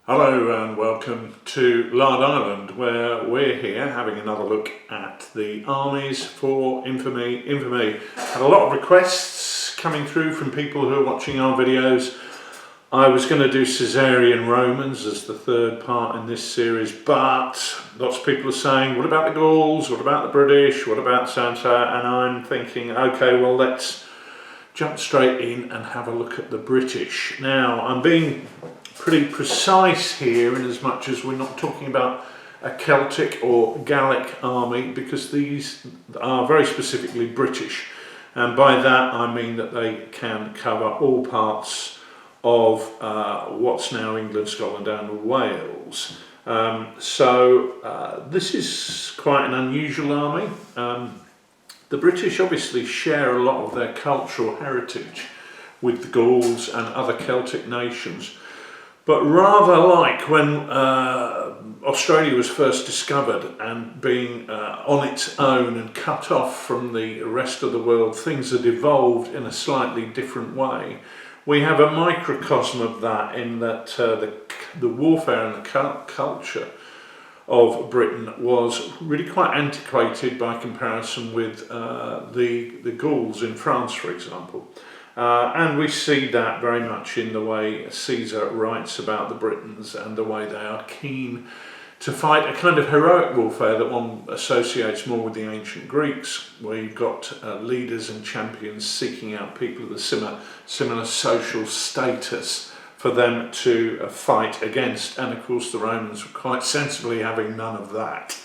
Hello and welcome to Lard Island, where we're here having another look at the armies for Infamy. Infamy had a lot of requests coming through from people who are watching our videos. I was going to do Caesarian Romans as the third part in this series, but lots of people are saying, what about the Gauls, what about the British, what about Santa? And I'm thinking, okay, well, let's jump straight in and have a look at the British. Now, I'm being pretty precise here in as much as we're not talking about a Celtic or Gallic army, because these are very specifically British, and by that I mean that they can cover all parts of what's now England, Scotland and Wales. This is quite an unusual army. The British obviously share a lot of their cultural heritage with the Gauls and other Celtic nations. But rather like when Australia was first discovered and being on its own and cut off from the rest of the world, things had evolved in a slightly different way. We have a microcosm of that in that the warfare and the culture of Britain was really quite antiquated by comparison with the Gauls in France, for example. And we see that very much in the way Caesar writes about the Britons and the way they are keen to fight a kind of heroic warfare that one associates more with the ancient Greeks, where you've got leaders and champions seeking out people of the similar social status for them to fight against. And of course the Romans were quite sensibly having none of that.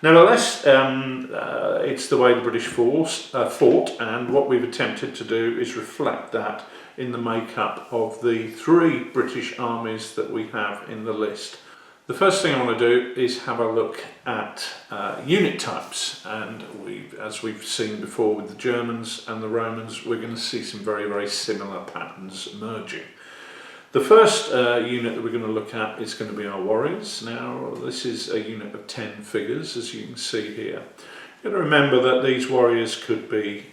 Nevertheless, it's the way the British fought, and what we've attempted to do is reflect that in the makeup of the three British armies that we have in the list. The first thing I want to do is have a look at unit types, and as we've seen before with the Germans and the Romans, we're going to see some very, very similar patterns emerging. The first unit that we're going to look at is going to be our warriors. Now, this is a unit of 10 figures, as you can see here. You've got to remember that these warriors could be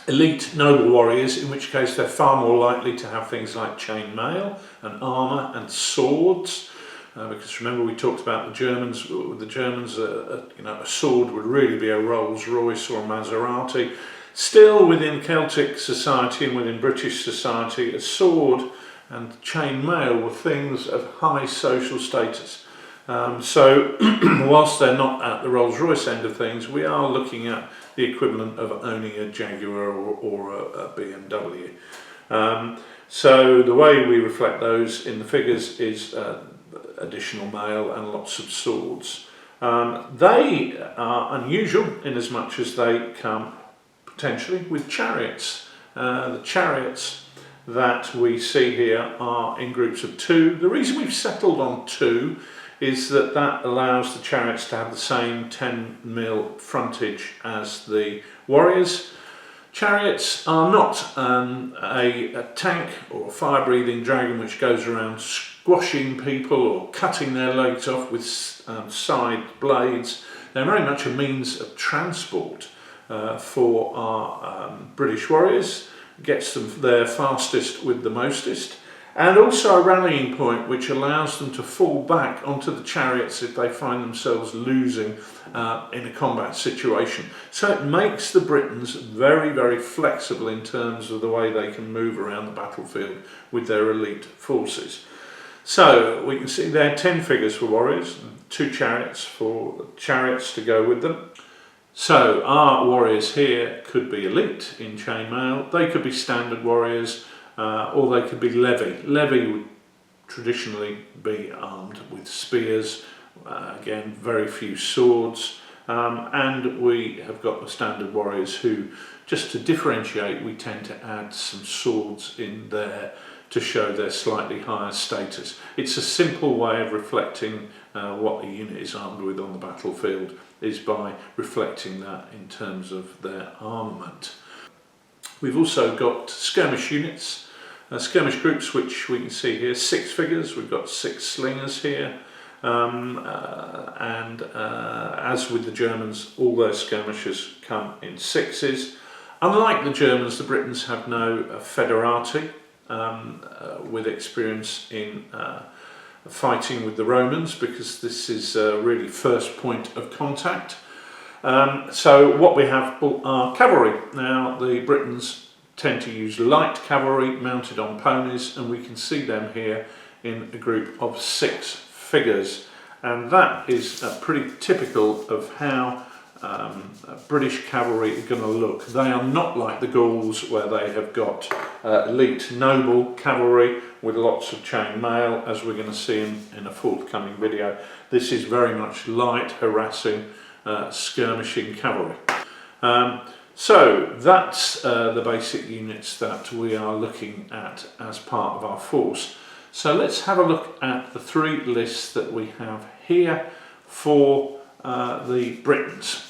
elite noble warriors, in which case they're far more likely to have things like chainmail and armour and swords. Because remember, we talked about the Germans. With the Germans, a sword would really be a Rolls Royce or a Maserati. Still, within Celtic society and within British society, a sword and chainmail were things of high social status. So whilst they're not at the Rolls-Royce end of things, we are looking at the equivalent of owning a Jaguar or a BMW. So the way we reflect those in the figures is additional mail and lots of swords. They are unusual in as much as they come potentially with chariots. The chariots that we see here are in groups of 2. The reason we've settled on 2 is that allows the chariots to have the same 10mm frontage as the warriors. Chariots are not a tank or a fire-breathing dragon which goes around squashing people or cutting their legs off with side blades. They're very much a means of transport for our British warriors, gets them there fastest with the mostest, and also a rallying point which allows them to fall back onto the chariots if they find themselves losing in a combat situation. So it makes the Britons very, very flexible in terms of the way they can move around the battlefield with their elite forces. So we can see there 10 figures for warriors and 2 chariots for chariots to go with them. So our warriors here could be elite in chainmail, they could be standard warriors, or they could be levy. Levy would traditionally be armed with spears, again very few swords, and we have got the standard warriors who, just to differentiate, we tend to add some swords in there to show their slightly higher status. It's a simple way of reflecting what a unit is armed with on the battlefield, is by reflecting that in terms of their armament. We've also got skirmish units, skirmish groups, which we can see here, 6 figures. We've got 6 slingers here, and as with the Germans, all their skirmishers come in 6s. Unlike the Germans, the Britons have no federati, with experience in fighting with the Romans, because this is really first point of contact. So what we have are cavalry. Now the Britons tend to use light cavalry mounted on ponies, and we can see them here in a group of 6 figures, and that is pretty typical of how British cavalry are going to look. They are not like the Gauls, where they have got elite noble cavalry with lots of chain mail, as we're going to see in a forthcoming video. This is very much light, harassing, skirmishing cavalry. So that's the basic units that we are looking at as part of our force. So let's have a look at the 3 lists that we have here for the Britons.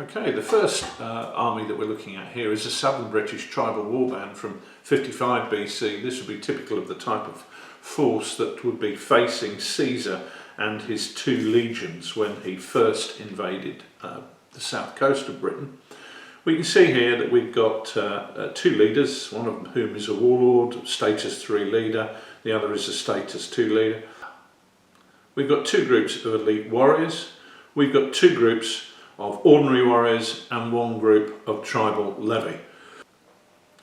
Okay, the first army that we're looking at here is a southern British tribal warband from 55 BC. This would be typical of the type of force that would be facing Caesar and his 2 legions when he first invaded the south coast of Britain. We can see here that we've got 2 leaders, one of whom is a warlord, status 3 leader, the other is a status 2 leader. We've got 2 groups of elite warriors, we've got 2 groups of ordinary warriors, and 1 group of tribal levy.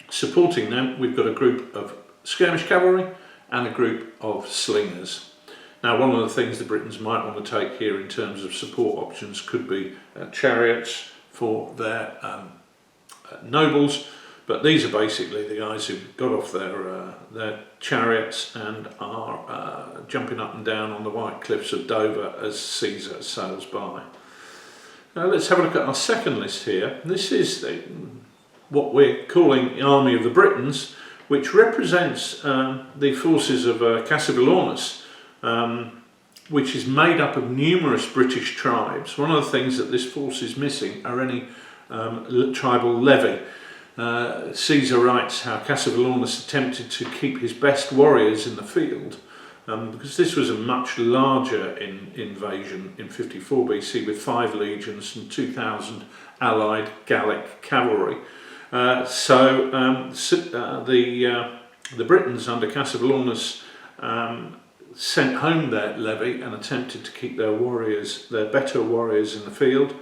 Supporting them, we've got a group of skirmish cavalry and a group of slingers. Now, one of the things the Britons might want to take here in terms of support options could be chariots for their nobles, but these are basically the guys who've got off their chariots and are jumping up and down on the white cliffs of Dover as Caesar sails by. Now let's have a look at our second list here. This is what we're calling the Army of the Britons, which represents the forces of Cassivellaunus, which is made up of numerous British tribes. One of the things that this force is missing are any tribal levy. Caesar writes how Cassivellaunus attempted to keep his best warriors in the field, because this was a much larger invasion in 54 BC with 5 legions and 2,000 allied Gallic cavalry. The Britons under Cassivellaunus sent home their levy and attempted to keep their warriors, their better warriors, in the field.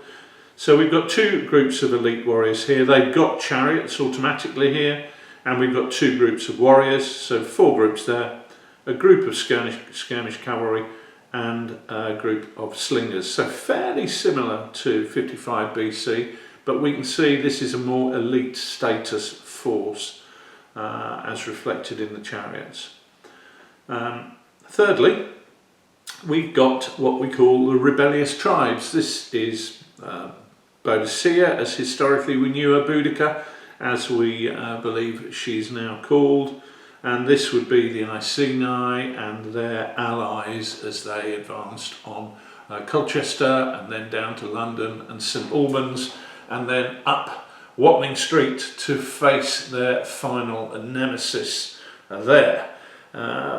So we've got 2 groups of elite warriors here. They've got chariots automatically here, and we've got 2 groups of warriors, so 4 groups there. A group of skirmish cavalry and a group of slingers. So fairly similar to 55 BC, but we can see this is a more elite status force as reflected in the chariots. Thirdly, we've got what we call the rebellious tribes. This is Boadicea, as historically we knew her, Boudica, as we believe she's now called. And this would be the Iceni and their allies as they advanced on Colchester, and then down to London and St Albans, and then up Watling Street to face their final nemesis there.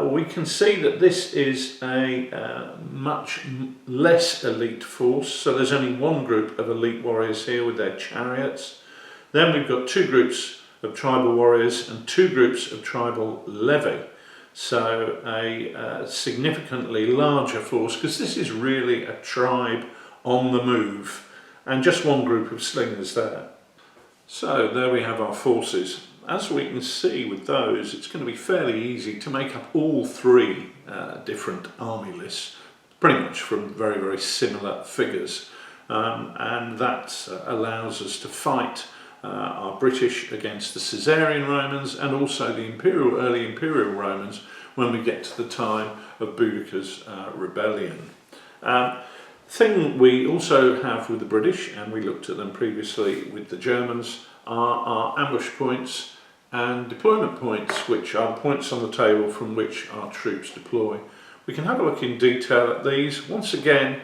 We can see that this is a much less elite force, so there's only 1 group of elite warriors here with their chariots. Then we've got 2 groups of tribal warriors and 2 groups of tribal levy, so a significantly larger force, because this is really a tribe on the move, and just 1 group of slingers there. So there we have our forces. As we can see with those, it's going to be fairly easy to make up all 3 different army lists, pretty much from very, very similar figures, and that allows us to fight our British against the Caesarian Romans, and also the early Imperial Romans, when we get to the time of Boudicca's rebellion. Thing we also have with the British, and we looked at them previously with the Germans, are our ambush points and deployment points, which are points on the table from which our troops deploy. We can have a look in detail at these. Once again,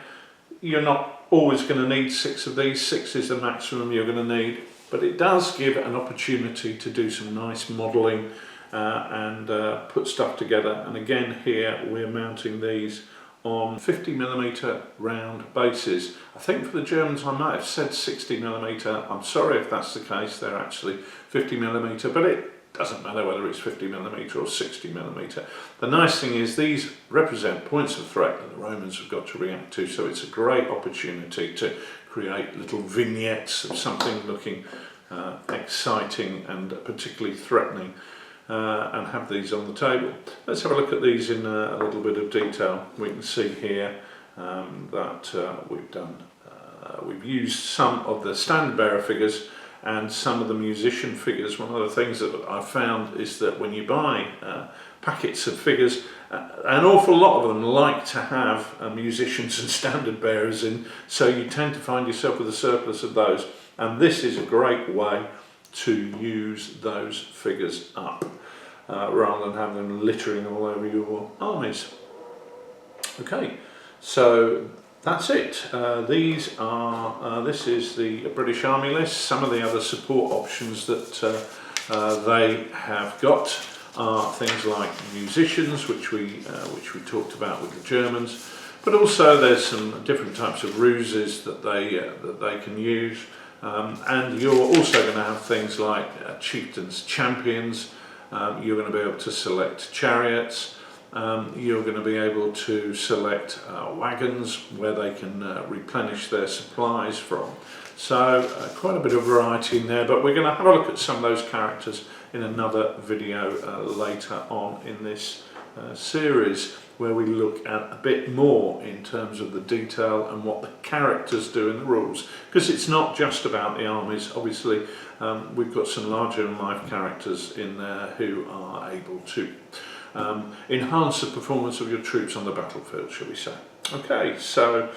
you're not always going to need 6 of these. 6 is the maximum you're going to need, but it does give an opportunity to do some nice modelling and put stuff together. And again, here we're mounting these on 50mm round bases. I think for the Germans I might have said 60mm. I'm sorry if that's the case, they're actually 50mm, but it doesn't matter whether it's 50mm or 60mm. The nice thing is these represent points of threat that the Romans have got to react to, so it's a great opportunity to create little vignettes of something looking exciting and particularly threatening. And have these on the table. Let's have a look at these in a little bit of detail. We can see here that we've used some of the standard bearer figures and some of the musician figures. One of the things that I've found is that when you buy packets of figures, an awful lot of them like to have musicians and standard bearers in, so you tend to find yourself with a surplus of those, and this is a great way to use those figures up rather than have them littering all over your armies. Okay, so that's it. This is the British Army list. Some of the other support options that they have got are things like musicians, which we talked about with the Germans, but also there's some different types of ruses that they can use. And you're also going to have things like chieftains, champions. You're going to be able to select chariots. You're going to be able to select wagons where they can replenish their supplies from. So quite a bit of variety in there, but we're going to have a look at some of those characters in another video later on in this series, where we look at a bit more in terms of the detail and what the characters do in the rules, because it's not just about the armies. Obviously we've got some larger than life characters in there who are able to enhance the performance of your troops on the battlefield, shall we say. Okay, so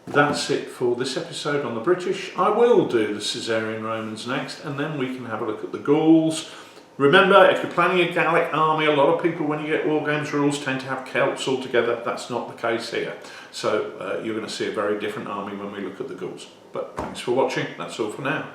that's it for this episode on the British. I will do the Caesarian Romans next, and then we can have a look at the Gauls. Remember, if you're planning a Gallic army, a lot of people, when you get War Games rules, tend to have Celts all together. That's not the case here. So you're going to see a very different army when we look at the Gauls. But thanks for watching. That's all for now.